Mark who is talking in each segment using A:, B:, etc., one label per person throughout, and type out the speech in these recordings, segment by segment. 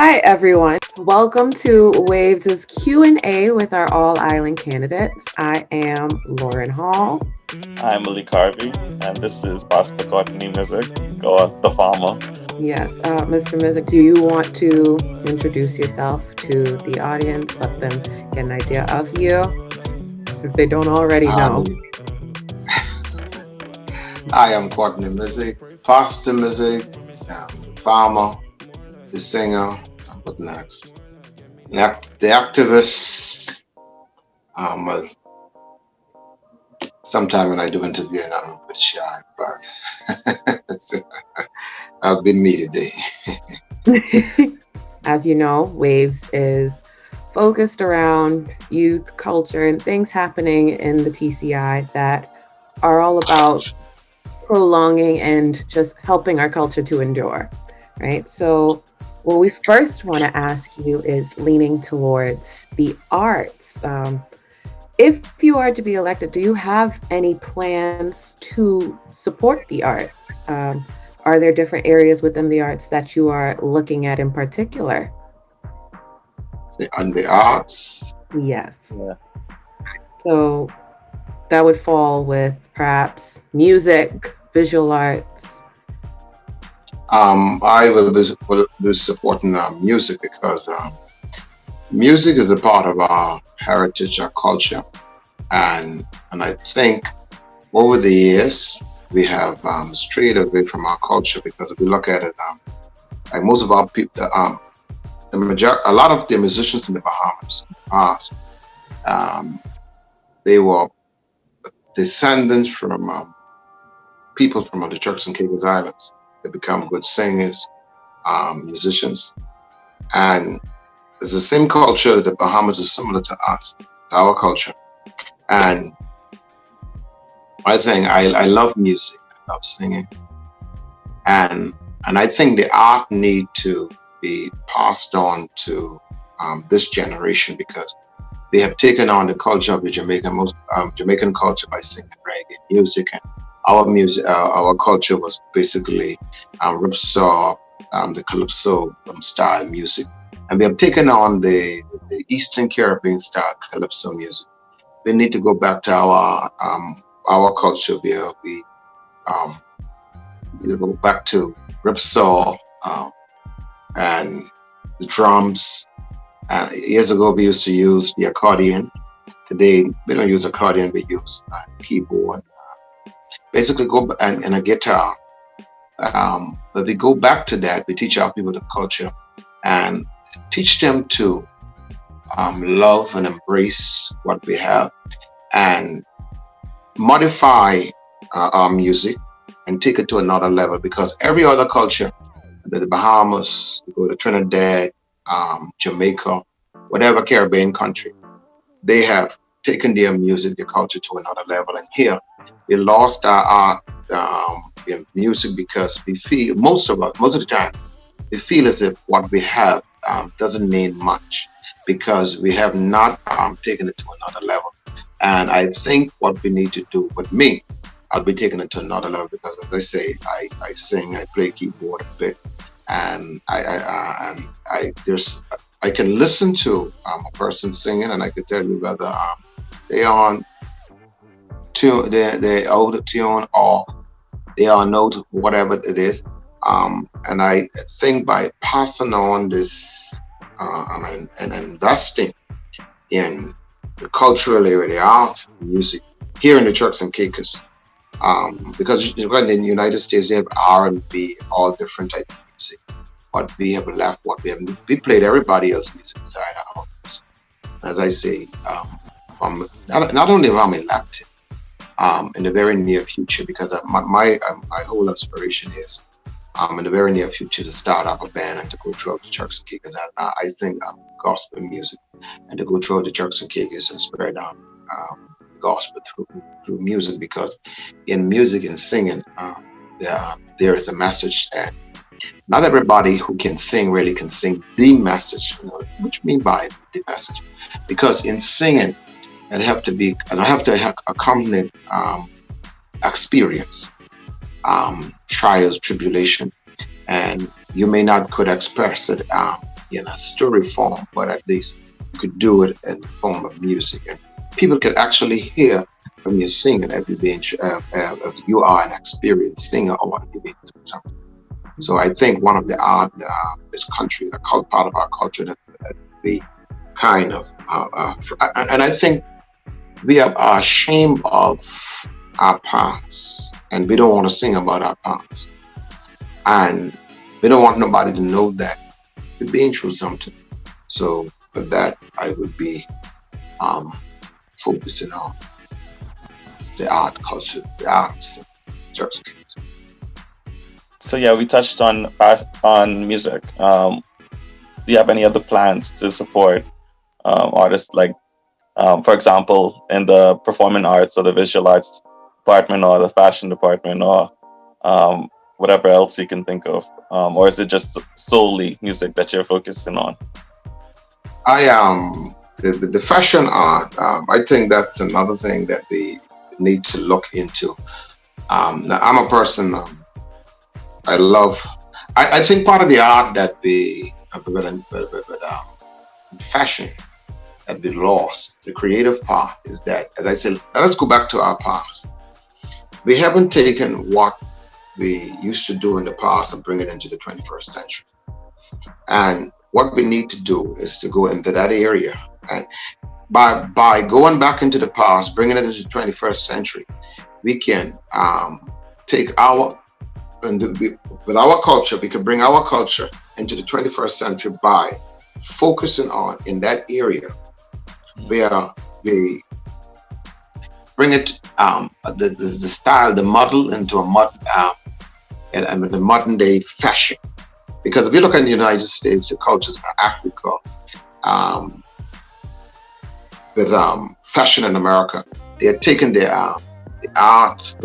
A: Hi, everyone. Welcome to Waves' Q&A with our All Island candidates. I am Lauren Hall.
B: I'm Malik Harvey, and this is Pastor Courtney Missick, or the farmer.
A: Yes, Mr. Missick, do you want to introduce yourself to the audience? Let them get an idea of you if they don't already know.
C: I am Courtney Missick, Pastor Missick, farmer, the singer, what next? The activist. Well, sometime when I do interviewing, I'm a bit shy, but I'll be me today.
A: As you know, Waves is focused around youth culture and things happening in the TCI that are all about prolonging and just helping our culture to endure, right? So what we first want to ask you is leaning towards the arts. If you are to be elected, do you have any plans to support the arts? Are there different areas within the arts that you are looking at in particular?
C: On the arts?
A: Yes.
B: Yeah.
A: So that would fall with perhaps music, visual arts.
C: I will be supporting music because music is a part of our heritage, our culture, and I think over the years we have strayed away from our culture because if we look at it, like most of our people, a lot of the musicians in the Bahamas, they were descendants from people from the Turks and Caicos Islands. They become good singers, musicians, and it's the same culture. The Bahamas is similar to us, our culture, and I think I love music, I love singing, and I think the art need to be passed on to this generation because they have taken on the culture of the Jamaican culture by singing reggae music, and our culture was basically ripsaw, the calypso style music, and we have taken on the Eastern Caribbean style calypso music. We need to go back to our culture where we go back to ripsaw and the drums. Years ago, we used to use the accordion. Today, we don't use accordion, we use keyboard. Basically, go and a guitar. But we go back to that. We teach our people the culture and teach them to love and embrace what we have and modify our music and take it to another level because every other culture, the Bahamas, you go to Trinidad, Jamaica, whatever Caribbean country, they have taken their music, their culture to another level. And here, we lost our art in music because we feel most of the time, we feel as if what we have doesn't mean much because we have not taken it to another level. And I think what we need to do with me, I'll be taking it to another level because, as I say, I sing, I play keyboard a bit, and I can listen to a person singing, and I can tell you whether they on tune, they out of tune, or they are note, whatever it is. And I think by passing on this and investing in the cultural area, the art, music here in the Turks and Caicos, because in the United States they have R&B, all different types of music, but we have left what we have. We played everybody else's music inside our house. As I say, not only am I elected in the very near future, because my whole inspiration is in the very near future to start up a band and to go throughout the Turks and Caicos. I sing gospel music and to go throughout the Turks and Caicos and spread gospel through music, because in music and singing there is a message, and not everybody who can sing really can sing the message. What you mean by the message? Because in singing, I have to accompany experience, trials, tribulation, and you may not could express it story form, but at least you could do it in the form of music, and people could actually hear from you singing that you are an experienced singer or you've been through something. So I think one of the art this country, part of our culture that we kind of, and I think we are ashamed of our past, and we don't want to sing about our past, and we don't want nobody to know that we're being through something. So for that, I would be focusing on the art culture, the arts, church.
B: So yeah, we touched on music. Do you have any other plans to support artists, like, for example, in the performing arts or the visual arts department or the fashion department or whatever else you can think of, or is it just solely music that you're focusing on?
C: I the fashion art. I think that's another thing that we need to look into. Now I'm a person. I love. I think part of the art that we fashion that we lost, the creative part, is that, as I said, let's go back to our past. We haven't taken what we used to do in the past and bring it into the 21st century. And what we need to do is to go into that area, and by going back into the past, bringing it into the 21st century, we can take with our culture, we can bring our culture into the 21st century by focusing on in that area where we bring it the style, the model into and the modern day fashion. Because if you look in the United States, the cultures of Africa, with fashion in America, they had taken the art,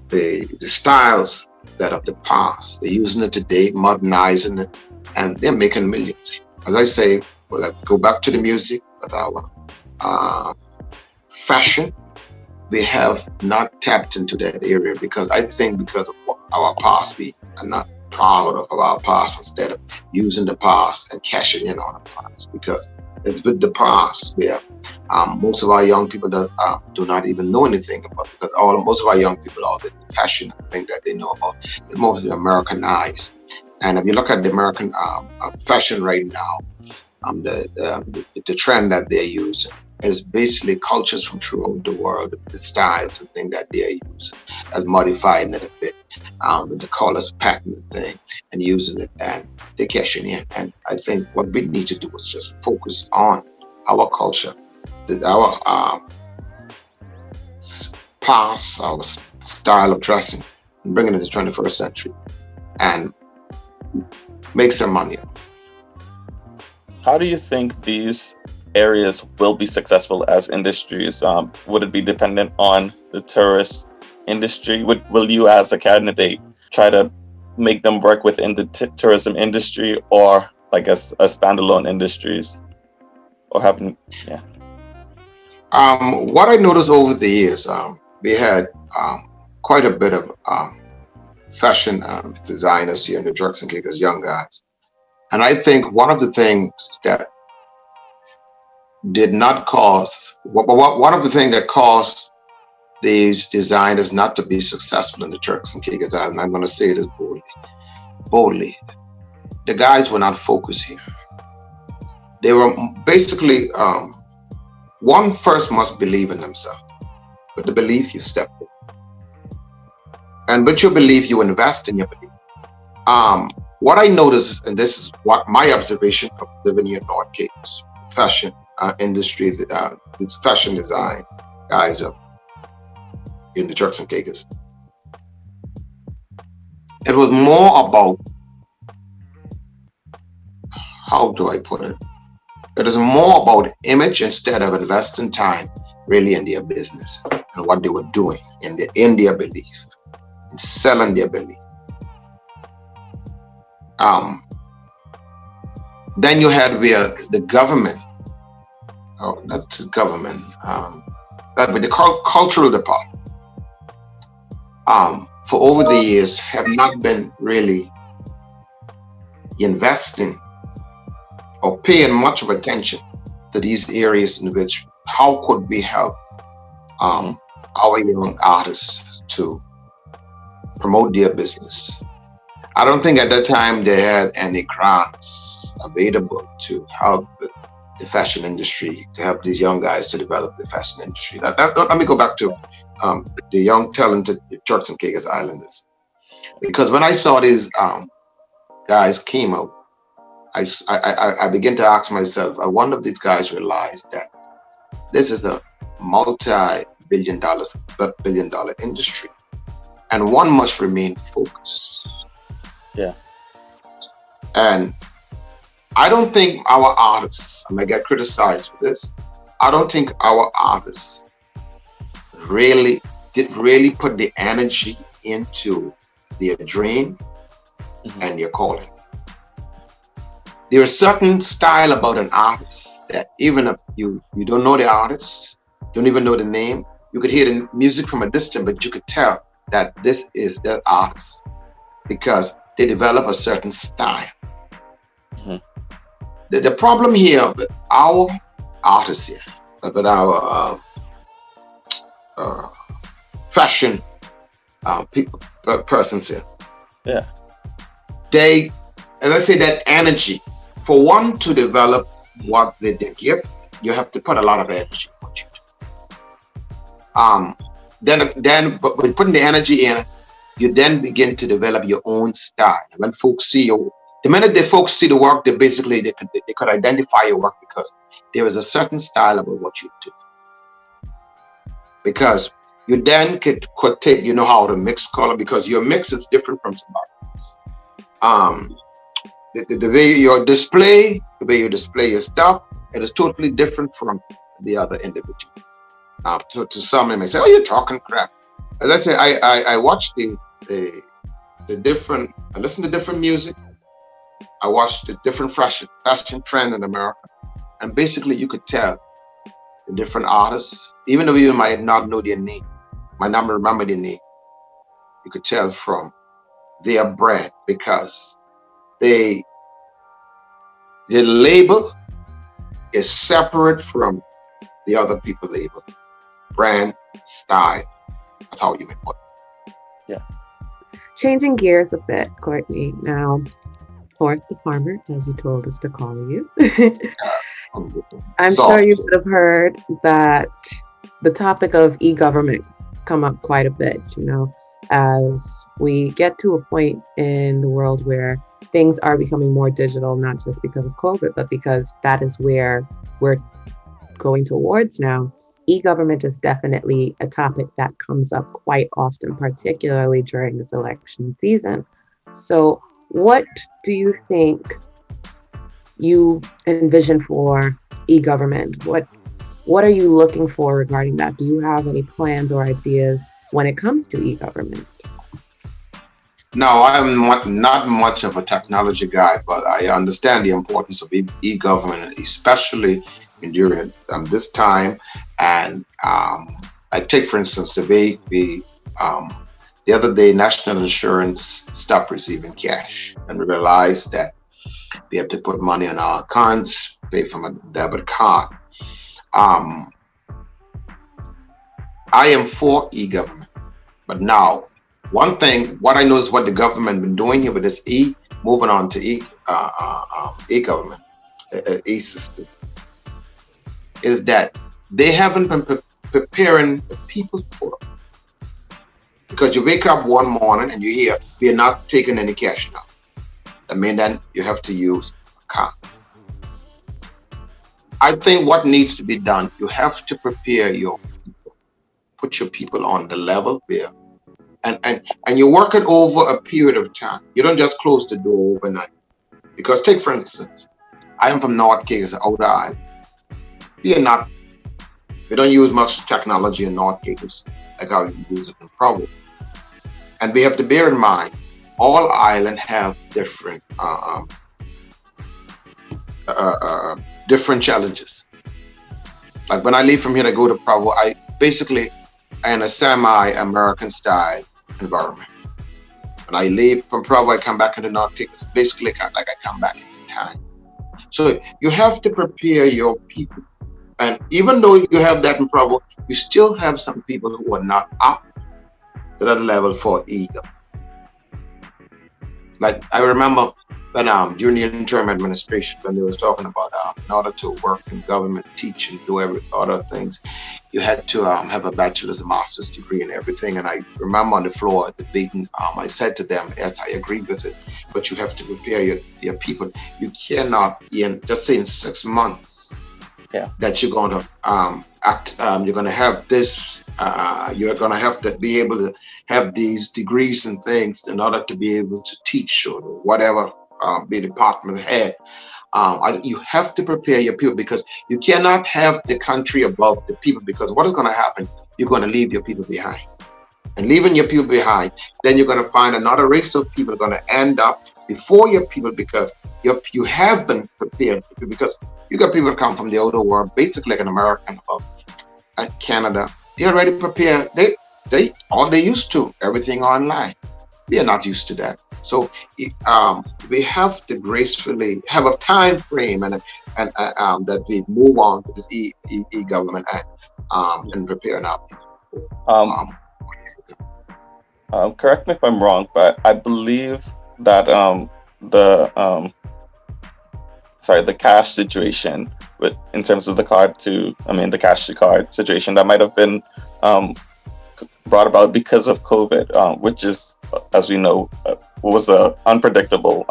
C: the styles that of the past. They're using it today, modernizing it, and they're making millions. As I say, well, I go back to the music with our fashion. We have not tapped into that area because I think because of our past, we are not proud of our past instead of using the past and cashing in on the past, because it's with the past where most of our young people do not even know anything about, because most of our young people, all the fashion thing that they know about is mostly Americanized. And if you look at the American fashion right now, the trend that they're using is basically cultures from throughout the world, the styles and things that they're using, as modifying it a bit with the colors pattern thing and using it, and they're cashing in. And I think what we need to do is just focus on our culture, our past, our style of dressing, and bring it into the 21st century and make some money.
B: How do you think these areas will be successful as industries? Would it be dependent on the tourist industry? Will you, as a candidate, try to make them work within the tourism industry, or like as standalone industries, or having, yeah?
C: What I noticed over the years, we had quite a bit of fashion designers here in the Turks and Caicos, young guys. And I think one of the things that did not cause, one of the things that caused these designers not to be successful in the Turks and Caicos Islands, and I'm going to say this boldly, the guys were not focused here. They were basically, one first must believe in themselves. With the belief, you step forward. And with your belief, you invest in your belief. What I noticed, and this is what my observation from living here in North Cape, fashion industry, this fashion design guys in the Turks and Caicos. It was more about, how do I put it? It is more about image instead of investing time really in their business and what they were doing in their belief, and selling their belief. Then you had where the government, not the government, but the cultural department, for over the years have not been really, investing or paying much of attention to these areas in which how could we help our young artists to promote their business. I don't think at that time they had any grants available to help the fashion industry, to help these young guys to develop the fashion industry. Let me go back to the young talented Turks and Caicos Islanders, because when I saw these guys came out, I began to ask myself, I wonder if these guys realize that this is a multi-billion dollar industry, and one must remain focused.
B: Yeah.
C: And I don't think our artists, I may get criticized for this, I don't think our artists really put the energy into their dream and their calling. There's a certain style about an artist that even if you don't know the artist, don't even know the name, you could hear the music from a distance, but you could tell that this is the artist because they develop a certain style. The problem here with our artists here, with our fashion persons here, they, as I say, that energy, for one to develop what they give, you have to put a lot of energy in what you do. Then, but when putting the energy in, you then begin to develop your own style. When folks see you, the minute the folks see the work, they could identify your work because there is a certain style about what you do. Because you then could take, you know how to mix color, because your mix is different from somebody else. The way you display your stuff, it is totally different from the other individual. To some, they may say, "Oh, you're talking crap." As I say, I watch the different, I listen to different music. I watch the different fashion trend in America, and basically you could tell the different artists, even though you might not know their name, might not remember their name, you could tell from their brand because the label is separate from the other people label. Brand, style, that's how you may put it.
B: Yeah.
A: Changing gears a bit, Courtney. Now, Horace the Farmer, as you told us to call you. I'm sure you would have heard that the topic of e-government come up quite a bit, as we get to a point in the world where things are becoming more digital, not just because of COVID, but because that is where we're going towards now. E-government is definitely a topic that comes up quite often, particularly during this election season. So what do you think you envision for e-government? What are you looking for regarding that? Do you have any plans or ideas when it comes to e-government?
C: No, I'm not much of a technology guy, but I understand the importance of e-government, especially during this time. And I take, for instance, the other day, National Insurance stopped receiving cash, and we realized that we have to put money on our accounts, pay from a debit card. I am for e-government, but now one thing, what I know is what the government been doing here with this moving on to e-government, e-system, is that they haven't been preparing the people for it. Because you wake up one morning and you hear, we are not taking any cash now. That means then you have to use a card. I think what needs to be done, you have to prepare your people, put your people on the level where, and you work it over a period of time. You don't just close the door overnight. Because take, for instance, I am from North Caicos, Outer Island. We don't use much technology in North Caicos like how you use it in Provo. And we have to bear in mind, all islands have different different challenges. Like when I leave from here to go to Provo, I in a semi-American style environment. and I leave from Provo, I come back into North Cape. It's basically kind of like I come back into time. So you have to prepare your people. And even though you have that in Provo, you still have some people who are not up to that level for eager. Like I remember when during the interim administration, when they was talking about in order to work in government, teach and do every other things, you had to have a bachelor's and master's degree and everything. And I remember on the floor debating, I said to them, yes, I agree with it, but you have to prepare your people. You cannot, just say in 6 months, that you're going to act, you're going to have this, you're going to have to be able to have these degrees and things in order to be able to teach or whatever be department head. You have to prepare your people, because you cannot have the country above the people, because what is going to happen? You're going to leave your people behind. And leaving your people behind, then you're going to find another race of people going to end up before your people, because you haven't prepared people, because you got people that come from the outer world, basically like an American above Canada. They already prepared. They used to everything online. We are not used to that. So we have to gracefully have a time frame and that we move on to this e-government and prepare now.
B: Correct me if I'm wrong, but I believe that the cash situation in terms of the cash to card situation, that might have been brought about because of COVID, which is, as we know, was a unpredictable,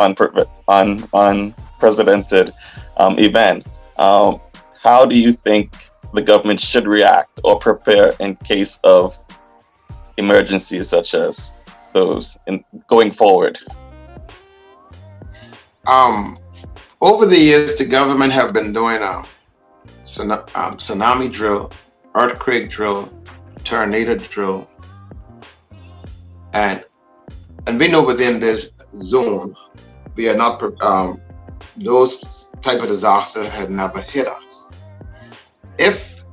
B: unprecedented event. How do you think the government should react or prepare in case of emergencies such as those going forward?
C: Over the years, the government have been doing tsunami drill, earthquake drill, tornado drill, and we know within this zone we are not those type of disasters had never hit us. If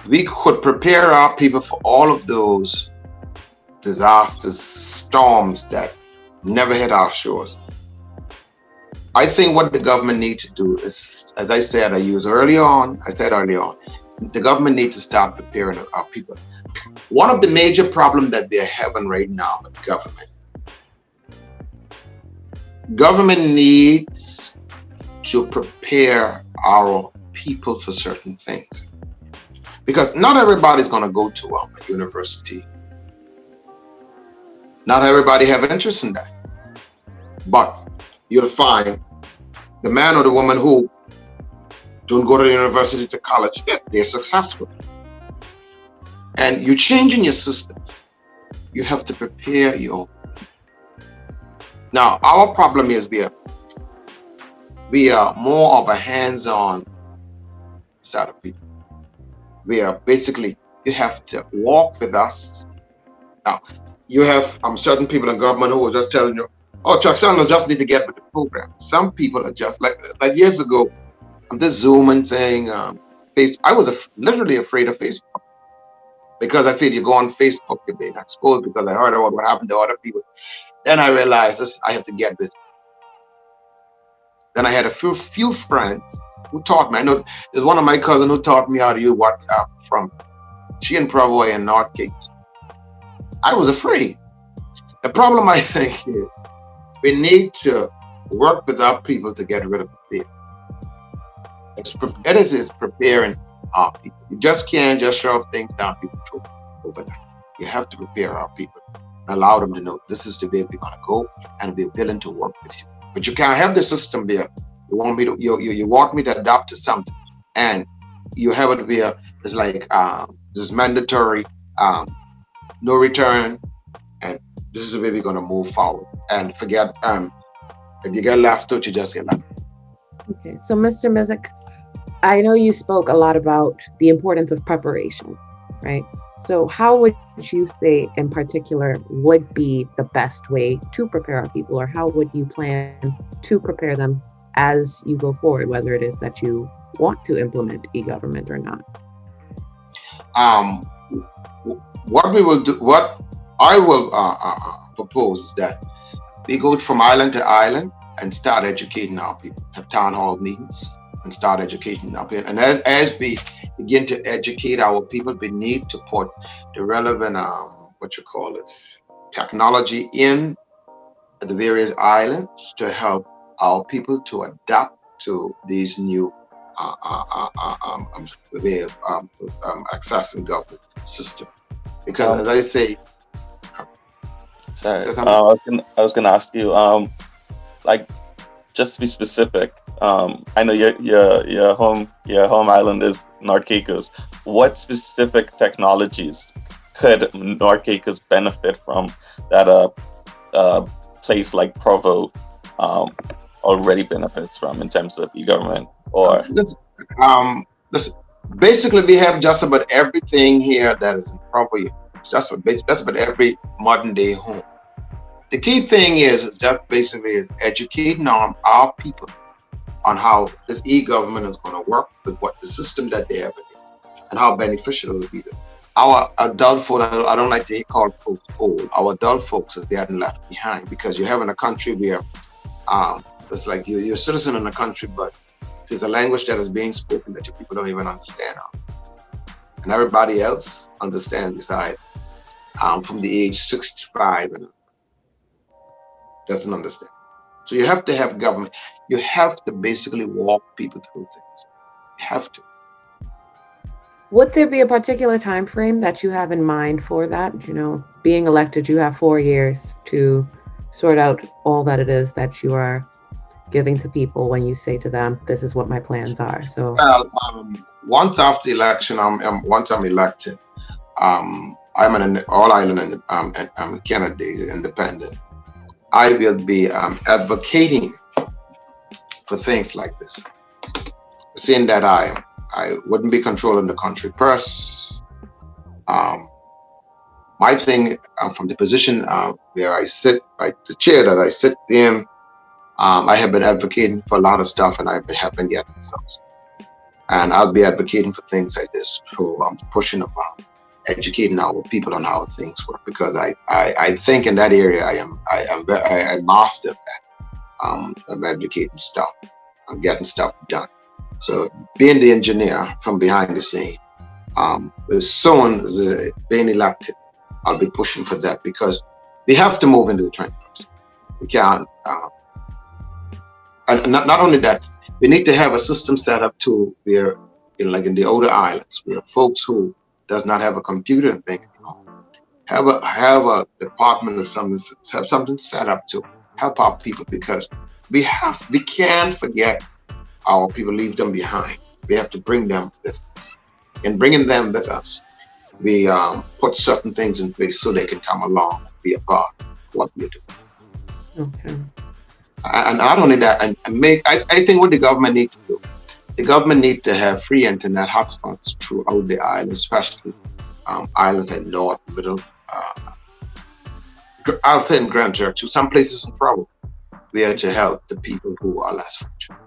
C: we could prepare our people for all of those disasters, storms that never hit our shores, I think what the government needs to do is, as I said early on, the government needs to start preparing our people. One of the major problems that they're having right now with government needs to prepare our people for certain things. Because not everybody's going to go to a university. Not everybody have interest in that. But you'll find the man or the woman who don't go to the university, to college, they're successful. And you're changing your systems. You have to prepare your. Now, our problem is we are more of a hands-on side of people. We are basically, you have to walk with us. Now, you have certain people in government who will just tell you, oh, Chuck Sanders just need to get with the program. Some people are just like years ago, this Zooming thing. I was literally afraid of Facebook, because I feel you go on Facebook, you're being exposed, because I heard about what happened to other people. Then I realized I have to get with it. Then I had a few friends who taught me. I know there's one of my cousins who taught me how to use WhatsApp she in Provo and North Cape. I was afraid. The problem, I think, is we need to work with our people to get rid of fear. It is preparing our people. You just can't just shove things down people's overnight. You have to prepare our people and allow them to know this is the way we're going to go, and we're willing to work with you. But you can't have the system there. You want me to adapt to something, and you have it where it's like this is mandatory, no return, and this is the way we're going to move forward. And forget if you get left out, you just get left.
A: Okay, so Mr. Missick, I know you spoke a lot about the importance of preparation, right? So how would you say in particular would be the best way to prepare our people, or how would you plan to prepare them as you go forward, whether it is that you want to implement e-government or not?
C: What we will do, what I will propose is that we go from island to island and start educating our people, have town hall meetings and start educating our people. And as we begin to educate our people, we need to put the relevant, technology in the various islands to help our people to adapt to these new way of accessing government system. Because as I say,
B: sorry, I was gonna ask you, like, just to be specific, I know your home island is North Caicos. What specific technologies could North Caicos benefit from that place like Provo already benefits from in terms of e-government? Or
C: basically, we have just about everything here that is in Provo. Just about every modern day home. The key thing is that basically is educating our people on how this e-government is going to work with what the system that they have and how beneficial it will be. Our adult folks, I don't like to call folks old. Our adult folks is getting left behind because you have in a country where it's like you're a citizen in a country, but there's a language that is being spoken that your people don't even understand. And everybody else understands beside from the age 65 and doesn't understand. So you have to have government. You have to basically walk people through things. You have to.
A: Would there be a particular time frame that you have in mind for that? You know, being elected, you have 4 years to sort out all that it is that you are giving to people when you say to them, this is what my plans are. So
C: once after the election, once I'm elected, I'm an all-island candidate, independent. I will be advocating for things like this, saying that I wouldn't be controlling the country purse. My thing from the position where I sit, like the chair that I sit in, I have been advocating for a lot of stuff, and I've been getting results. And I'll be advocating for things like this. So I'm pushing about educating our people on how things work, because I think in that area I mastered that. I'm educating stuff. I'm getting stuff done. So being the engineer from behind the scene, if someone is being elected, I'll be pushing for that, because we have to move into the 21st. We can't. And not only that, we need to have a system set up to where, like in the older islands, where folks who does not have a computer and thing, have a department or something, have something set up to help our people, because we can't forget our people, leave them behind. We have to bring them with us. In bringing them with us, we put certain things in place so they can come along and be a part of what we do.
A: okay.
C: And not only that, I think what the government needs to do, the government needs to have free internet hotspots throughout the island, especially islands in north, middle, I'll say in Grand Church, some places in trouble, where to help the people who are less fortunate.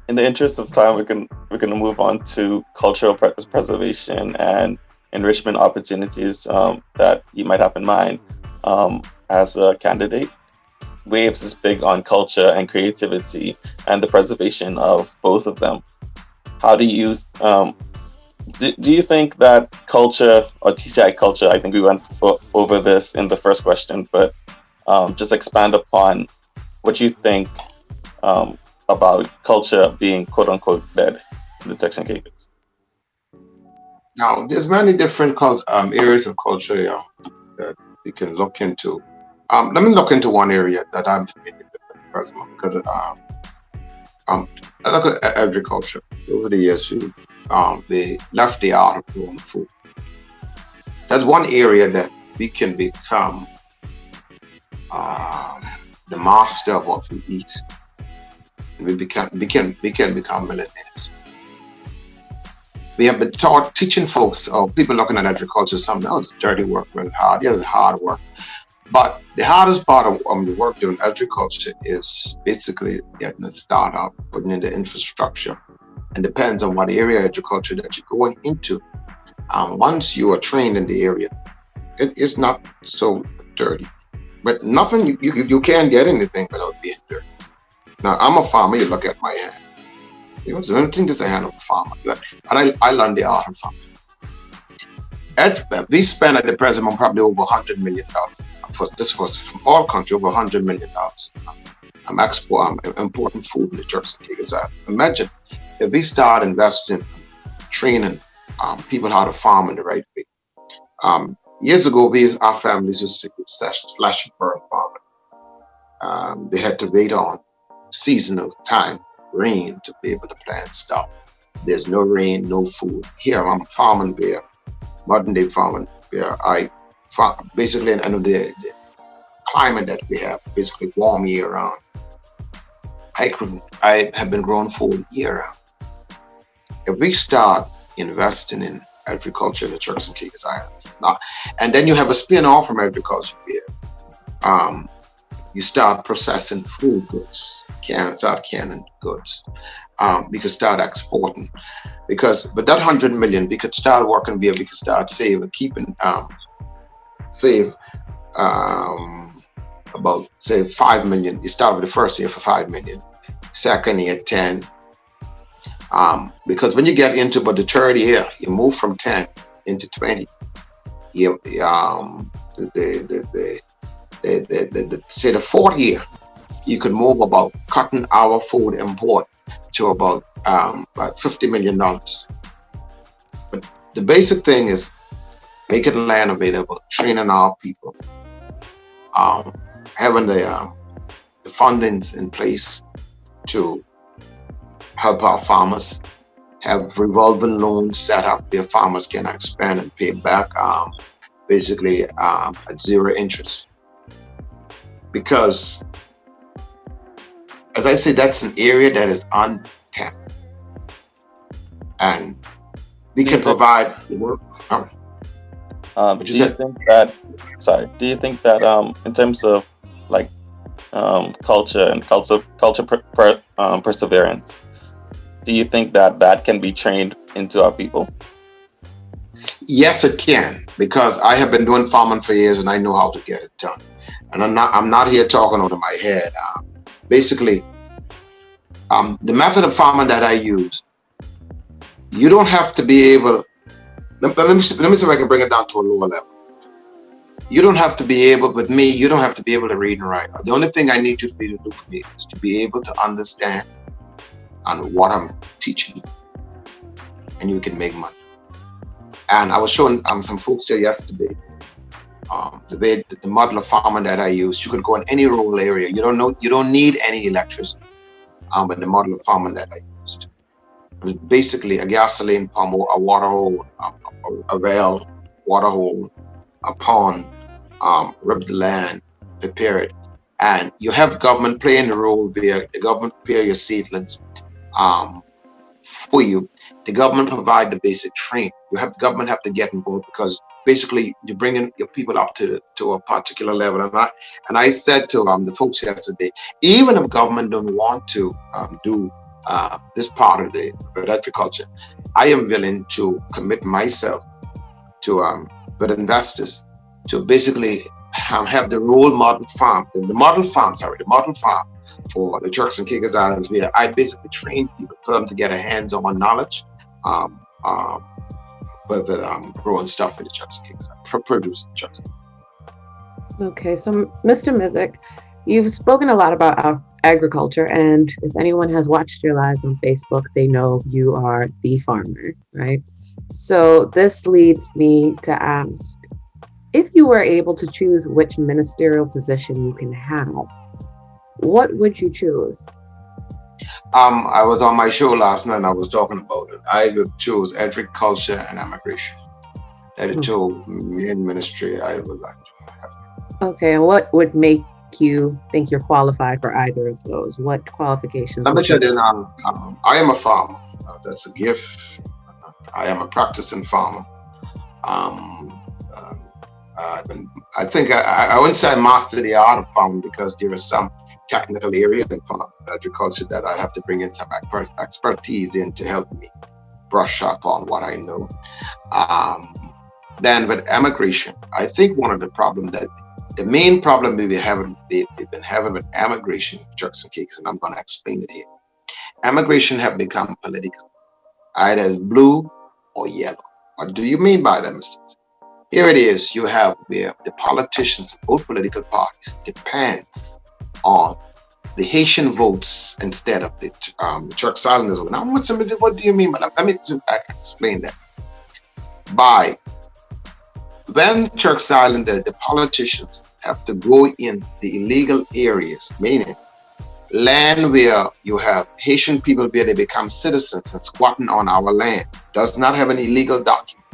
B: In the interest of time, we're going to move on to cultural preservation and enrichment opportunities that you might have in mind as a candidate. Waves is big on culture and creativity and the preservation of both of them. How do you do you think that culture, or TCI culture, I think we went over this in the first question, but just expand upon what you think about culture being quote unquote dead in the Texan Caicos?
C: Now, there's many different areas of culture that you can look into. Let me look into one area that I'm familiar with personally, because I look at agriculture. Over the years, they left the art of growing food. That's one area that we can become the master of what we eat. We can become millionaires. We have been teaching folks, or people looking at agriculture, something, it's dirty work, really hard. Yeah, it's hard work. But the hardest part of the work doing agriculture is basically getting it started up, putting in the infrastructure. And depends on what area of agriculture that you're going into. Once you are trained in the area, it is not so dirty. But nothing, you can't get anything without being dirty. Now, I'm a farmer, you look at my hand. You know, so anything that's a hand of a farmer. And I learned the art of farming. We spend at the present moment probably over $100 million. This was from all countries, over $100 million. I'm importing food in the Turks and Caicos Islands. Imagine if we start investing, training people how to farm in the right way. Years ago, our families used to slash and burn farming. They had to wait on seasonal time, rain, to be able to plant stuff. There's no rain, no food. Here, I'm a farming bear, modern day farming bear. Basically, the climate that we have, basically warm year round. I have been growing food year round. If we start investing in agriculture in the Turks and Caicos Islands, and then you have a spin-off from agriculture here. You start processing food goods, start canning goods. We could start exporting, but that 100 million, we could start working here. We could start saving, save about say 5 million. You start with the first year for 5 million, second year 10. Because when you get into about the third year, you move from 10 into 20. Say the fourth year, you could move about cutting our food import to about $50 million. But the basic thing is making land available, training our people, having the fundings in place to help our farmers, have revolving loans set up where farmers can expand and pay back basically at zero interest. Because, as I said, that's an area that is untapped. And we can provide the work.
B: Do you think that in terms of like culture and culture perseverance, do you think that can be trained into our people?
C: Yes, it can, because I have been doing farming for years and I know how to get it done. And I'm not here talking over my head. Basically, the method of farming that I use, you don't have to be able. Let me see if I can bring it down to a lower level. You don't have to be able, with me, you don't have to be able to read and write. The only thing I need you to be able to do for me is to be able to understand and what I'm teaching you, and you can make money. And I was showing some folks here yesterday the model of farming that I use. You could go in any rural area. You don't need any electricity. In the model of farming that I used, it was basically a gasoline pump, a water hole, a well, water hole, a pond, rip the land, prepare it, and you have government playing the role where the government prepare your seedlings for you. The government provide the basic training. Government have to get involved, because basically you're bringing your people up to a particular level. And I said to the folks yesterday, even if government don't want to do this part of the agriculture, I am willing to commit myself to with investors to basically have the role model farm, the model farm for the Turks and Caicos Islands, where I basically train people for them to get a hands-on knowledge with growing stuff in the Turks and Caicos Islands, producing the Turks and Caicos Islands.
A: Okay, so Mr. Missick, you've spoken a lot about agriculture, and if anyone has watched your lives on Facebook, they know you are the farmer, right? So this leads me to ask, if you were able to choose which ministerial position you can have, what would you choose?
C: I was on my show last night and I was talking about it. I would choose agriculture and immigration. That are two main ministry I would like to have.
A: Okay, and what would make you think you're qualified for either of those? What qualifications?
C: Let me tell you now, I am a farmer. That's a gift. I am a practicing farmer. I think I wouldn't say I mastered the art of farming, because there is some technical area in farm agriculture that I have to bring in some expertise in to help me brush up on what I know. Then with immigration, I think one of the problems that The main problem they've been having with immigration, Turks and Caicos, and I'm going to explain it here. Immigration have become political, either blue or yellow. What do you mean by that, Mr.? Here it is. You have where the politicians of both political parties depends on the Haitian votes instead of the Turks Islanders vote. Now, what do you mean? But let me explain that. When Turks Island, the politicians have to go in the illegal areas, meaning land where you have Haitian people where they become citizens and squatting on our land, does not have an illegal document.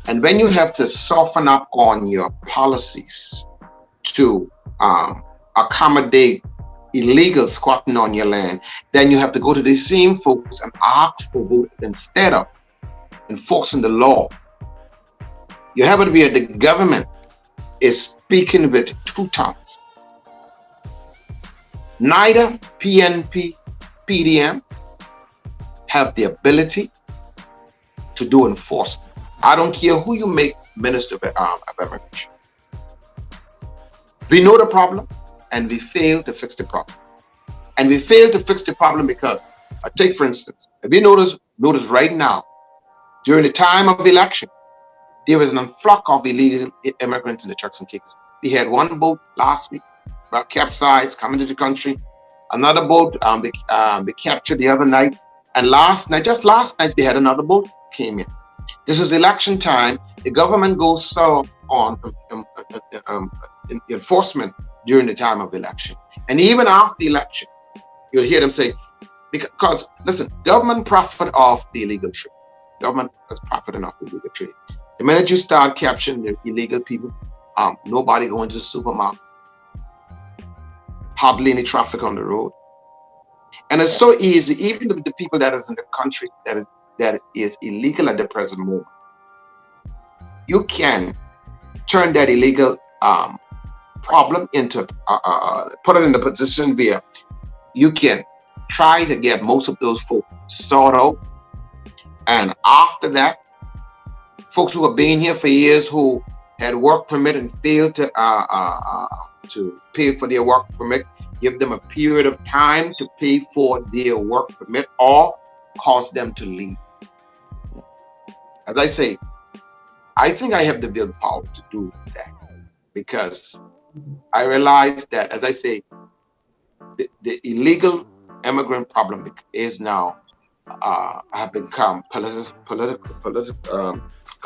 C: And when you have to soften up on your policies to accommodate illegal squatting on your land, then you have to go to these same folks and ask for vote instead of enforcing the law. You have it where the government is speaking with two tongues. Neither PNP, PDM have the ability to do enforcement. I don't care who you make minister of immigration. We know the problem and we fail to fix the problem. And we fail to fix the problem because, take for instance, if you notice right now, during the time of election, there was an influx of illegal immigrants in the Turks and Caicos. We had one boat last week, capsized, coming to the country. Another boat they captured the other night. And just last night, they had another boat came in. This is election time. The government goes so on enforcement during the time of election. And even after the election, you'll hear them say, because listen, government profit off the illegal trade. Government is profiting off the illegal trade. The minute you start capturing the illegal people, nobody going to the supermarket, hardly any traffic on the road. And it's so easy, even the people that is in the country that is illegal at the present moment, you can turn that illegal problem into, put it in the position where you can try to get most of those folks sorted out. And after that, folks who have been here for years who had work permit and failed to pay for their work permit, give them a period of time to pay for their work permit or cause them to leave. As I say, I think I have the willpower to do that because I realize that, as I say, the illegal immigrant problem is now have become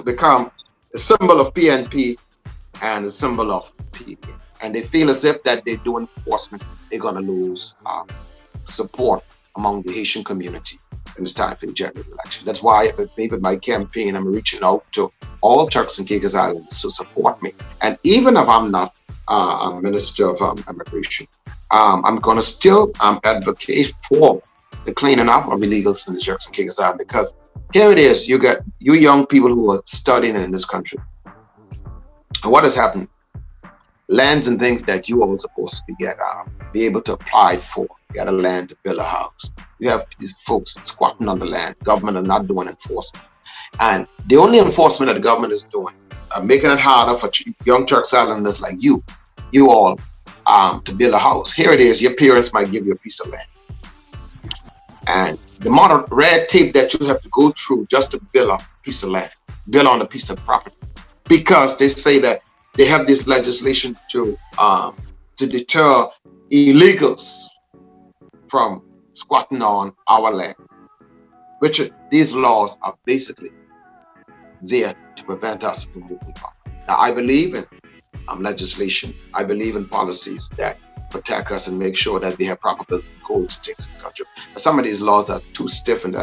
C: become a symbol of PNP and a symbol of PD. And they feel as if that they do enforcement, they're going to lose support among the Haitian community in this time for the general election. That's why maybe my campaign, I'm reaching out to all Turks and Caicos Islanders to support me. And even if I'm not a minister of immigration, I'm going to still advocate for the cleaning up of illegals in the Turks and Caicos Islands, because here it is, you got you young people who are studying in this country. And what has happened? Lands and things that you are supposed to be able to apply for. You got a land to build a house. You have these folks squatting on the land. Government are not doing enforcement. And the only enforcement that the government is doing, making it harder for young Turks Islanders like you all, to build a house. Here it is, your parents might give you a piece of land. And the amount of red tape that you have to go through just to build a piece of land, build on a piece of property. Because they say that they have this legislation to deter illegals from squatting on our land, which these laws are basically there to prevent us from moving forward. Now, I believe in legislation. I believe in policies that protect us and make sure that we have proper building codes to things in the country. But some of these laws are too stiff and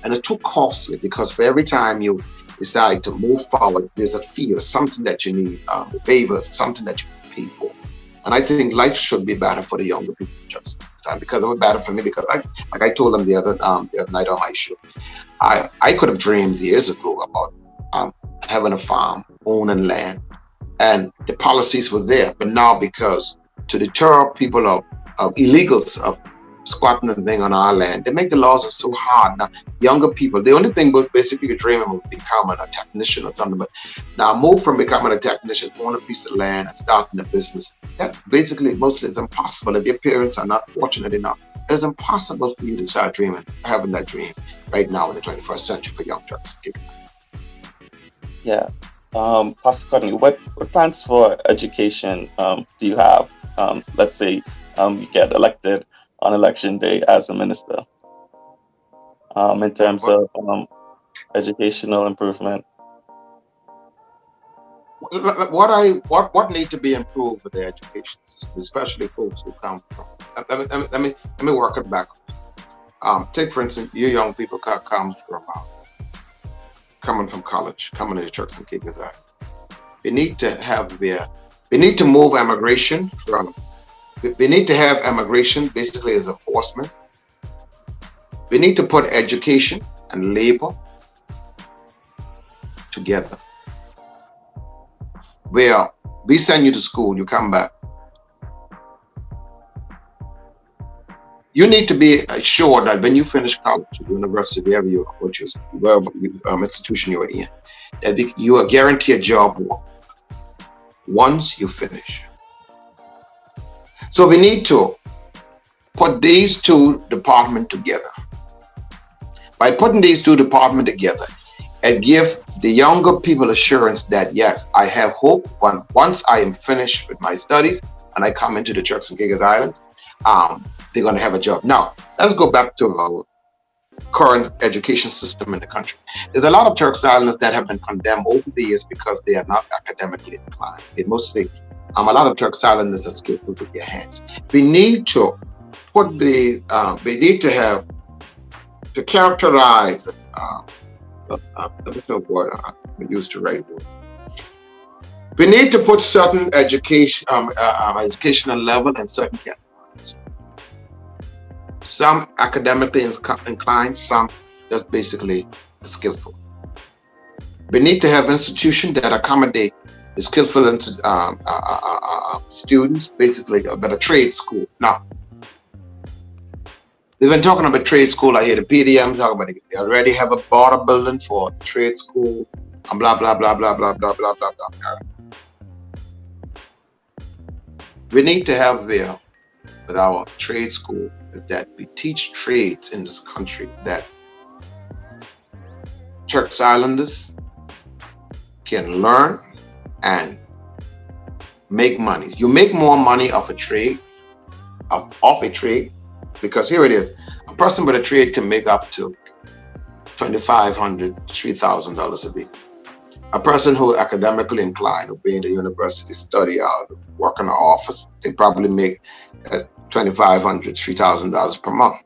C: it's too costly, because for every time you decide to move forward, there's a fee or something that you need, a favor, something that you pay for. And I think life should be better for the younger people just because it was better for me, because like I told them the other night on my show, I could have dreamed years ago about having a farm, owning land, and the policies were there. But now, because to deter people of illegals of squatting and thing on our land. They make the laws so hard. Now, younger people, the only thing but basically you dream of becoming a technician or something, but now move from becoming a technician, own a piece of land and starting a business. That basically mostly is impossible. If your parents are not fortunate enough, it's impossible for you to start dreaming, having that dream right now in the 21st century for young Turks.
B: Yeah. Pastor Courtney, what plans for education do you have? Let's say you get elected on election day as a minister, in terms of educational improvement.
C: What need to be improved with the education system, especially folks who come from. Let me work it backwards. Take for instance, you young people coming from college, coming to the Turks and Caicos Islands. We need to move immigration from. We need to have immigration basically as enforcement. We need to put education and labor together. Where we send you to school, you come back. You need to be assured that when you finish college, university, wherever you are, whatever institution you are in, that you are guaranteed a job once you finish. So we need to put these two departments together. By putting these two departments together, and give the younger people assurance that yes, I have hope once I am finished with my studies and I come into the Turks and Caicos Islands, they're going to have a job. Now, let's go back to our current education system in the country. There's a lot of Turks Islanders that have been condemned over the years because they are not academically inclined. A lot of Turks Islanders are skillful with their hands. We need to characterize. We used to write word. We need to put certain educational level and certain categories. Some academically inclined, some just basically skillful. We need to have institutions that accommodate the skillful students, basically a better trade school. Now, we've been talking about trade school. I hear the PDM talk about it. They already have a border building for trade school and blah, blah, blah, blah, blah, blah, blah, blah, blah. We need to have there with our trade school is that we teach trades in this country that Turks Islanders can learn and make money. You make more money off a trade, because here it is. A person with a trade can make up to $2,500, $3,000 a week. A person who academically inclined, who be in the university, study out, work in an office, they probably make $2,500, $3,000 per month.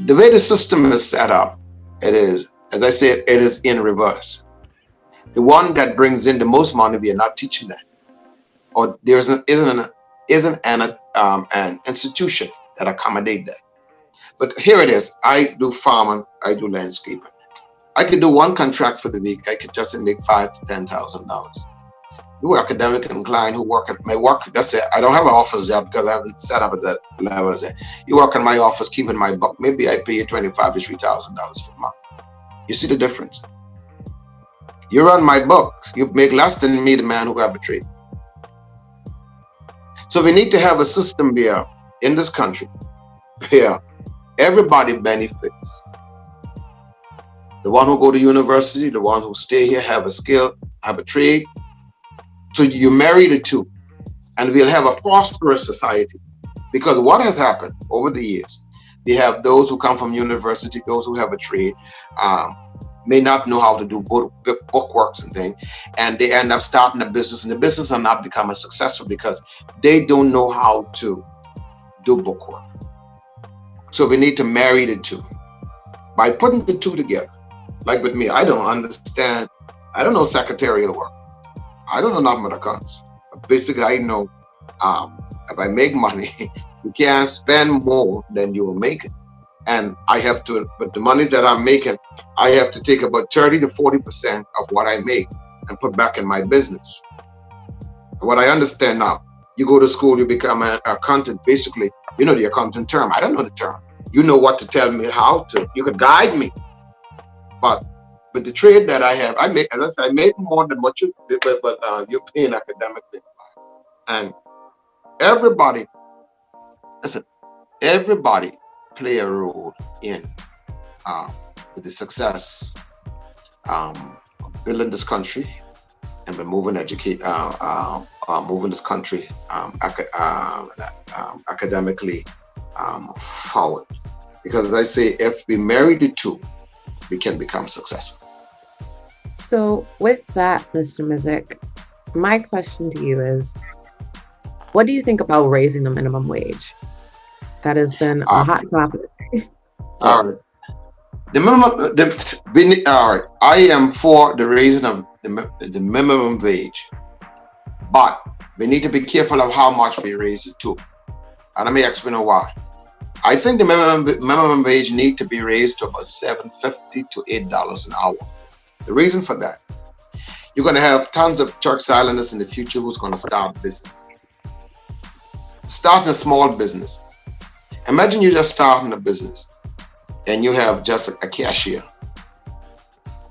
C: The way the system is set up, it is, as I said, it is in reverse. The one that brings in the most money, we are not teaching that, or there isn't an institution that accommodate that. But here it is. I do farming, I do landscaping. I could do one contract for the week. I could just make $5,000 to $10,000. You are academically inclined who work at my work. That's it. I don't have an office job because I haven't set up at that level. You work in my office, keeping my book. Maybe I pay you $25,000 to $3,000 for a month. You see the difference? You run my books. You make less than me, the man who have a trade. So we need to have a system here in this country where everybody benefits. The one who go to university, the one who stay here, have a skill, have a trade. So you marry the two, and we'll have a prosperous society. Because what has happened over the years, we have those who come from university, those who have a trade, may not know how to do bookworks and things, and they end up starting a business, and the business are not becoming successful because they don't know how to do bookwork. So we need to marry the two. By putting the two together, like with me, I don't understand, I don't know secretarial work. I don't know nothing about accounts. Basically, I know if I make money, you can't spend more than you are making. And I have to, but the money that I'm making, I have to take about 30 to 40% of what I make and put back in my business. What I understand now, You go to school, you become an accountant. Basically, you know the accountant term. I don't know the term. You know what to tell me how to. You could guide me. But with the trade that I have, I make, as I said, I make more than what you did, but you pay in academically. And everybody, listen, everybody play a role in with the success of building this country and by moving moving this country academically forward. Because as I say, if we marry the two, we can become successful.
A: So with that, Mr. Missick, my question to you is, what do you think about raising the minimum wage? That has been a hot topic.
C: All right. The minimum, all right. I am for the raising of the minimum wage, but we need to be careful of how much we raise it to. And let me explain why. I think the minimum wage need to be raised to about $7.50 to $8 an hour. The reason for that, you're going to have tons of church silentists in the future who's going to start a business. Starting a small business. Imagine you're just starting a business and you have just a cashier.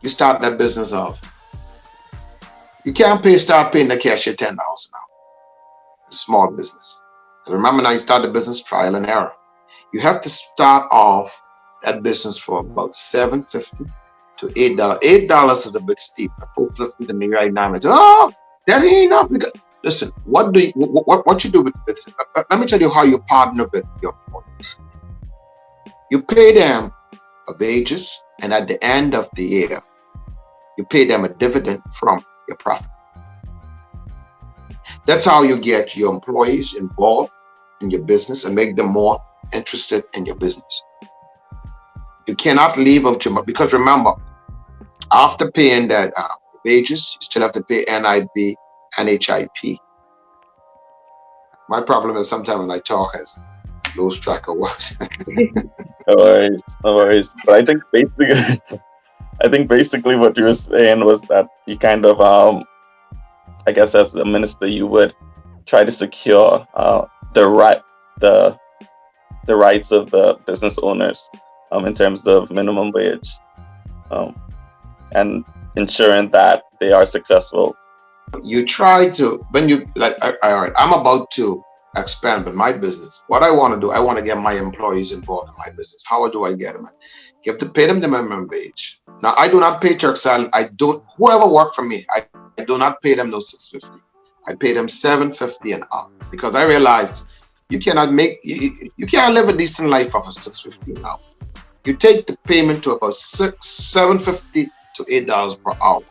C: You start that business off. You can't start paying the cashier $10 an hour. It's a small business. Remember, now you start the business, trial and error. You have to start off that business for about $7.50 to $8. $8 is a bit steep. Folks listen to me right now and say, "Oh, that ain't enough." Because, listen, what you do with business? Let me tell you how you partner with your employees. You pay them wages, and at the end of the year, you pay them a dividend from your profit. That's how you get your employees involved in your business and make them more interested in your business. You cannot leave out your, because remember, after paying that wages, you still have to pay NIB and HIP. My problem is sometimes when I talk, I lose track of words.
B: No worries. But I think basically what you were saying was that you kind of, I guess as a minister, you would try to secure the rights of the business owners in terms of minimum wage, and ensuring that they are successful.
C: You try to, when you, like, all right, I'm about to expand with my business. What I want to do, I want to get my employees involved in my business. How do I get them? You have to pay them the minimum wage. Now, I do not pay church salary. Whoever work for me, I do not pay them no $6.50. I pay them $7.50 an hour, because I realized you cannot you can't live a decent life off of $6.50 an hour. You take the payment to about $7.50 to $8 per hour.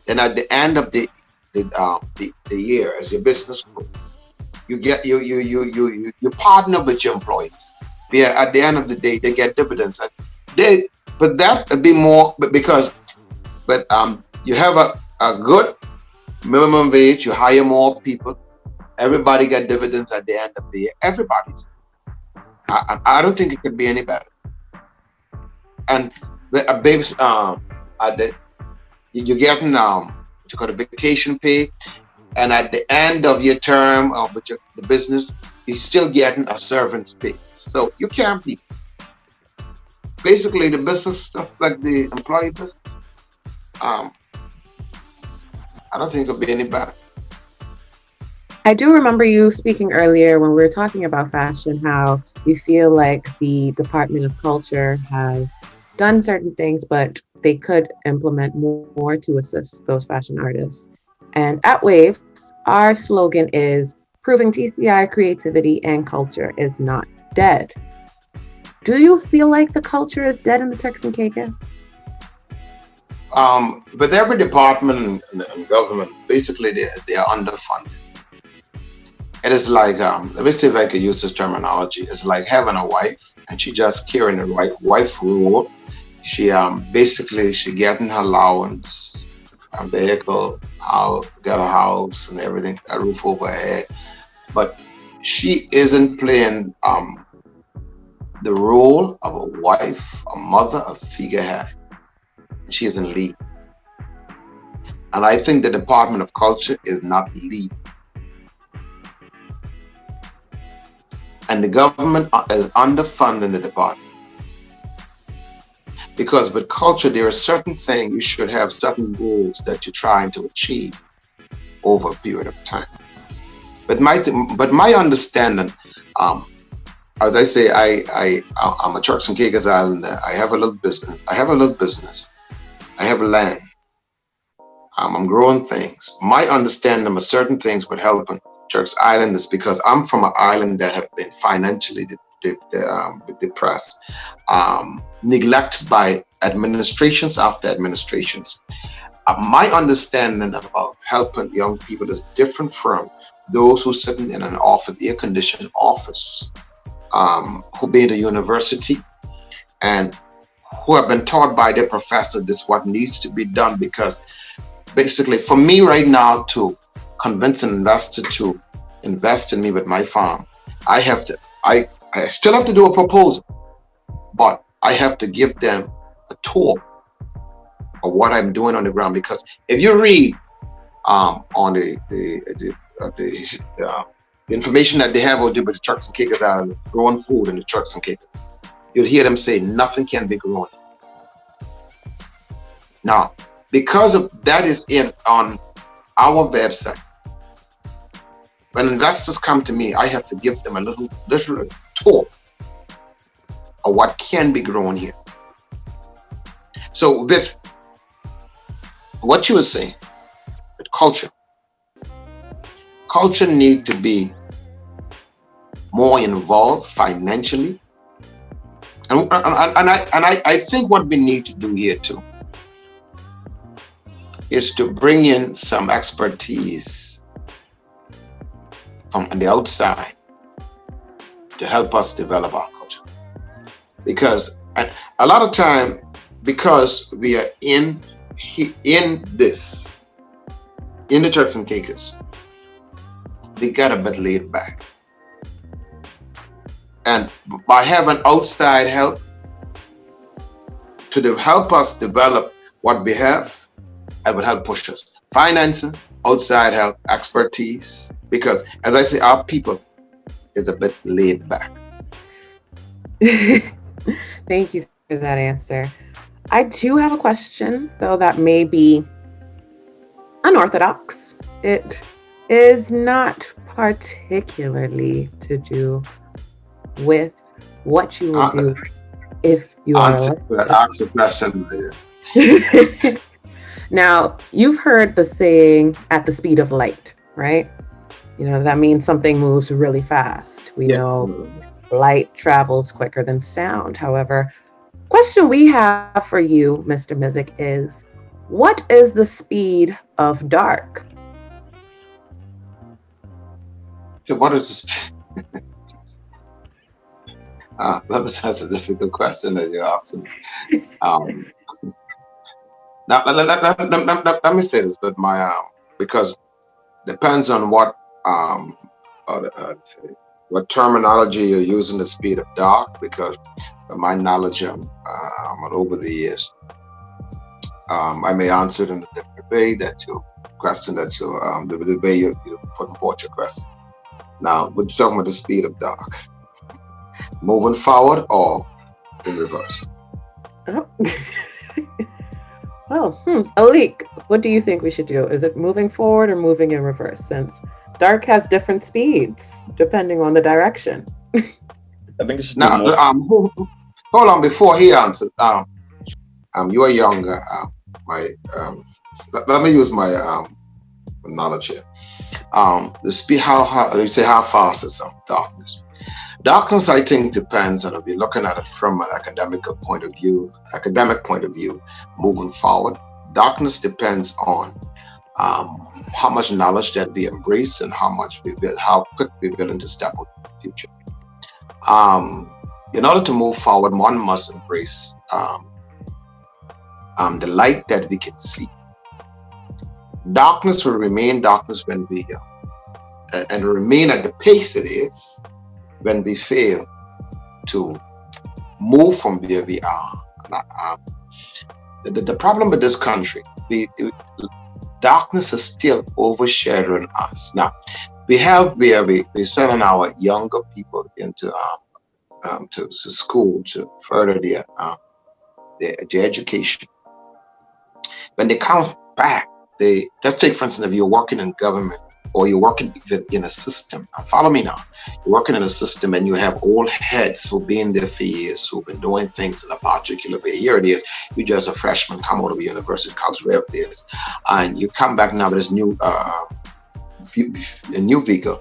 C: Then at the end of the year, as your business grows, you get you partner with your employees. Yeah, at the end of the day, they get dividends. But that would be more, because you have a good minimum wage, you hire more people, everybody get dividends at the end of the year. Everybody's. I don't think it could be any better. And you're getting what you call a vacation pay, and at the end of your term with the business, you're still getting a servant's pay. So you can't be. Basically, the business stuff like the employee business, I don't think it'll be any better.
A: I do remember you speaking earlier when we were talking about fashion, how you feel like the Department of Culture has done certain things, but they could implement more to assist those fashion artists. And at Waves, our slogan is proving TCI creativity and culture is not dead. Do you feel like the culture is dead in the Turks and Caicos?
C: With every department and government, basically they are underfunded. It is like, let me see if I could use this terminology. It's like having a wife and she just carrying the right wife rule. She getting her allowance, a vehicle, got a house and everything, a roof over her head. But she isn't playing the role of a wife, a mother, a figurehead. She isn't lead. And I think the Department of Culture is not lead. and the government is underfunding the department. Because with culture, there are certain things you should have certain goals that you're trying to achieve over a period of time. But my understanding, as I say, I'm a Turks and Caicos Islander. I have a little business. I have land. I'm growing things. My understanding of certain things with helping Turks Islanders, because I'm from an island that have been financially depressed, neglected by administrations after administrations. My understanding about helping young people is different from those who sitting in an office, air-conditioned office, who be in the university and who have been taught by their professor this what needs to be done. Because basically, for me right now to convince an investor to invest in me with my farm, I still have to do a proposal, but I have to give them a tour of what I'm doing on the ground. Because if you read on the information that they have out there with the Turks and Caicos Island growing food in the Turks and Caicos, you'll hear them say nothing can be grown. Now, because of that is on our website, when investors come to me, I have to give them a little tour of what can be grown here. So with what you were saying, with culture need to be more involved financially, and I think what we need to do here too is to bring in some expertise from the outside to help us develop our culture. Because a lot of time, because we are in the Turks and Caicos, we got a bit laid back. And by having outside help to help us develop what we have, it would help push us. Financing, outside help, expertise. Because as I say, our people is a bit laid back.
A: Thank you for that answer. I do have a question, though, that may be unorthodox. It is not particularly to do with what you will do if you are elected.
C: Ask a question.
A: Now, you've heard the saying, at the speed of light, right? You know, that means something moves really fast. We know light travels quicker than sound. However, question we have for you, Mr. Missick, is what is the speed of dark?
C: So what is this? That's a difficult question that you're asking. Now, let me say this, but because depends on what terminology you're using, the speed of dark. Because my knowledge over the years, I may answer it in a different way that your question, that you the way you put forth your question. Now, we're talking about the speed of dark, moving forward or in reverse.
A: Oh. Alik, what do you think we should do? Is it moving forward or moving in reverse? Since dark has different speeds depending on the direction.
B: I think it should
C: now. Hold on, before he answers. You are younger. Let me use my knowledge here. The speed. How you say how fast is darkness? Darkness, I think, depends on if you're looking at it from an academic point of view, moving forward. Darkness depends on how much knowledge that we embrace and how quick we're willing to step into the future. In order to move forward, one must embrace the light that we can see. Darkness will remain darkness when we and remain at the pace it is when we fail to move from where we are. The problem with this country, darkness is still overshadowing us. Now, we're sending our younger people into to school to further their education. When they come back, they just take, for instance, if you're working in government or you're working in a system. Now follow me now. You're working in a system and you have old heads who've been there for years, who've been doing things in a particular way. Here it is. You just a freshman, come out of a university, college, wherever it is, and you come back now with this new a new vehicle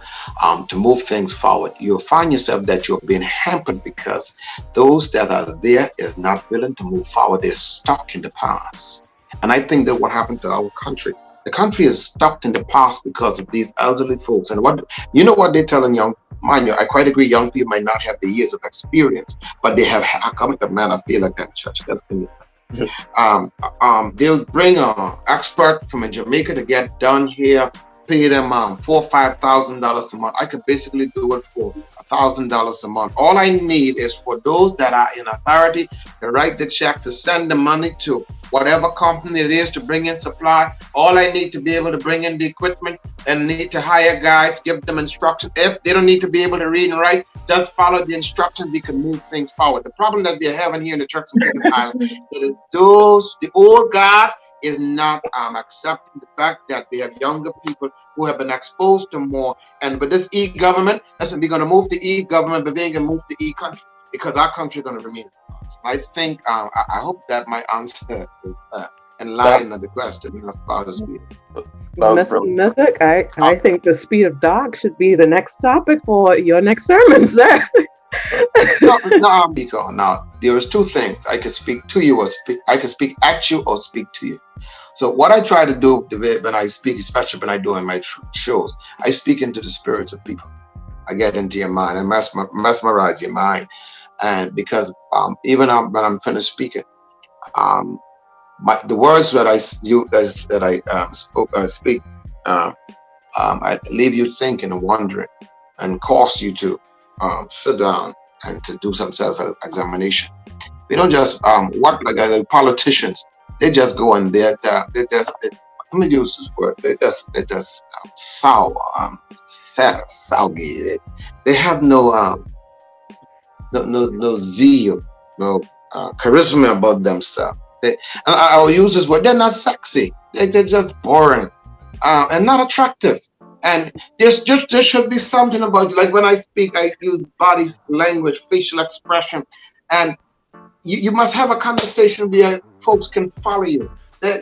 C: to move things forward. You'll find yourself that you're being hampered because those that are there is not willing to move forward. They're stuck in the past. And I think that what happened to our country, the country is stuck in the past because of these elderly folks. And what they're telling young, mind you, I quite agree, young people might not have the years of experience, but they have. I come to man, I feel like that church. That's been they'll bring an expert from Jamaica to get done here, pay them $4,000 or $5,000 a month. I could basically do it for $1,000 a month. All I need is for those that are in authority to write the check, to send the money to whatever company it is to bring in supply. All I need to be able to bring in the equipment and need to hire guys, give them instructions. If they don't need to be able to read and write, just follow the instructions. We can move things forward. The problem that we're having here in the Turks and Caicos Island is the old guard is not accepting the fact that we have younger people who have been exposed to more. And with this e-government, listen, we're going to move the e-government, but we ain't going to move the e-country because our country is going to remain. I think, I hope that my answer is in line with the question about the speed.
A: Mr. Missick, I think the speed of dog should be the next topic for your next sermon, sir.
C: Now, there is two things. I can speak to you I can speak at you or speak to you. So what I try to do when I speak, especially when I do in my shows, I speak into the spirits of people. I get into your mind and mesmerize your mind. And because even when I'm finished speaking, the words that I speak, I leave you thinking and wondering, and cause you to sit down and to do some self-examination. We don't just like politicians. They just go in there. Let me use this word. They just sour, soggy. They have no zeal, no charisma about themselves. I'll use this word. They're not sexy. They're just boring and not attractive. And there should be something about, like when I speak, I use body language, facial expression, and you must have a conversation where folks can follow you. They're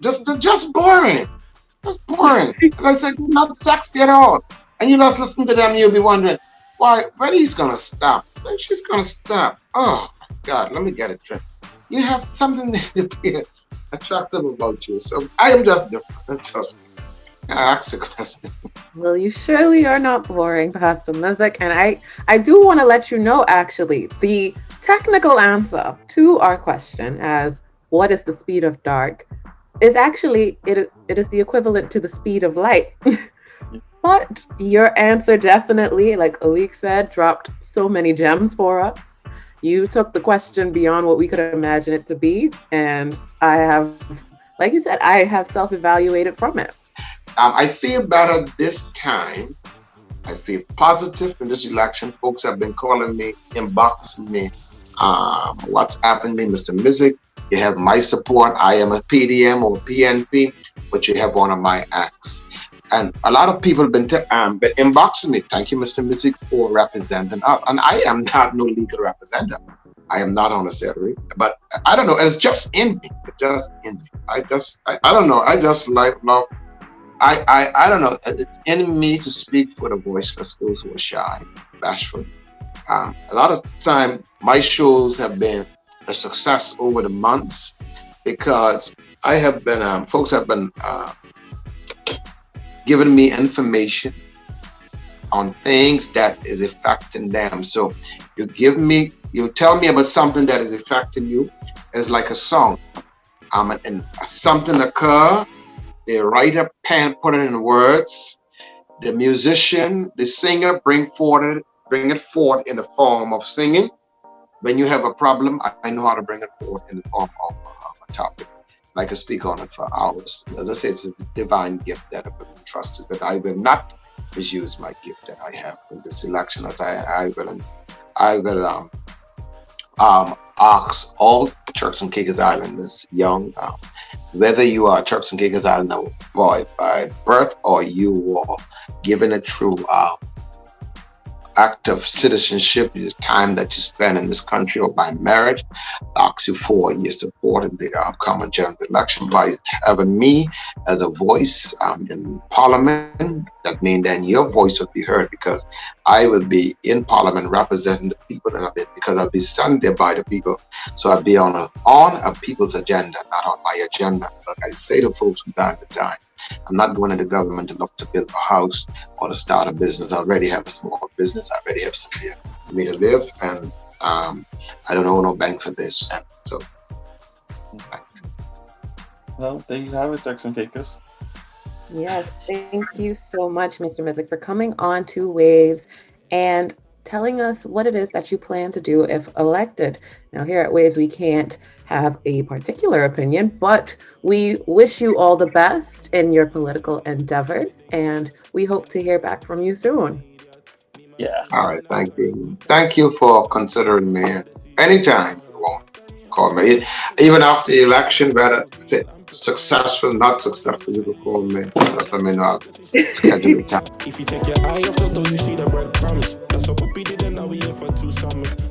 C: just boring. Just boring. As I said, they're not sexy at all. And you just listen to them, you'll be wondering, why, when he's going to stop? When she's going to stop? Oh, my God, let me get it straight. You have something to be attractive about you. So I am just different. That's just ask a question.
A: Well, you surely are not boring, Pastor Missick. And I do want to let you know, actually, the technical answer to our question as what is the speed of dark is actually, it is the equivalent to the speed of light. But your answer definitely, like Alik said, dropped so many gems for us. You took the question beyond what we could imagine it to be. And I have, like you said, I have self-evaluated from it.
C: I feel better this time. I feel positive in this election. Folks have been calling me, inboxing me, WhatsApping me, Mr. Missick. You have my support. I am a PDM or PNP, but you have one of my acts. And a lot of people have been inboxing me. Thank you, Mr. Missick, for representing us. And I am not no legal representative. I am not on a salary. But I don't know. It's just in me. It's just in me. I don't know. I just love. I don't know. It's in me to speak for the voiceless, those who are shy, bashful. A lot of time, my shows have been a success over the months because I have been, folks have been giving me information on things that is affecting them. So you tell me about something that is affecting you. It's like a song. And something occur. The writer pen put it in words. The musician, the singer, bring it forth in the form of singing. When you have a problem, I know how to bring it forth in the form of a topic. I can speak on it for hours. As I say, it's a divine gift that I've been entrusted, but I will not misuse my gift that I have in this election. As I will ask all Turks and Caicos Islanders, young, whether you are Turks and Caicos Islander boy by birth or you were given a true act of citizenship, the time that you spend in this country or by marriage, asks you for your support in the common general election by having me as a voice in Parliament. That means then your voice will be heard because I will be in Parliament representing the people, and because I'll be sent there by the people. So I'll be on a people's agenda, not on my agenda. Like I say to folks from time to time, I'm not going into government to look to build a house or to start a business. I already have a small business. I already have somewhere for me to live, and I don't owe no bank for this. And so,
B: Well, there you have it, Turks and Caicos.
A: Yes, thank you so much, Mr. Missick, for coming on to Waves and telling us what it is that you plan to do if elected. Now, here at Waves, we can't have a particular opinion, but we wish you all the best in your political endeavors, and we hope to hear back from you soon.
B: Yeah.
C: all right, thank you. Thank you for considering me. Anytime you want, call me. Even after the election, whether it's successful, not successful, you can call me. Just let me know. I'll schedule a time.
D: If you take your eye off the door, you see the breadcrumbs. That's what Puppy did, and now we in for 2 summers.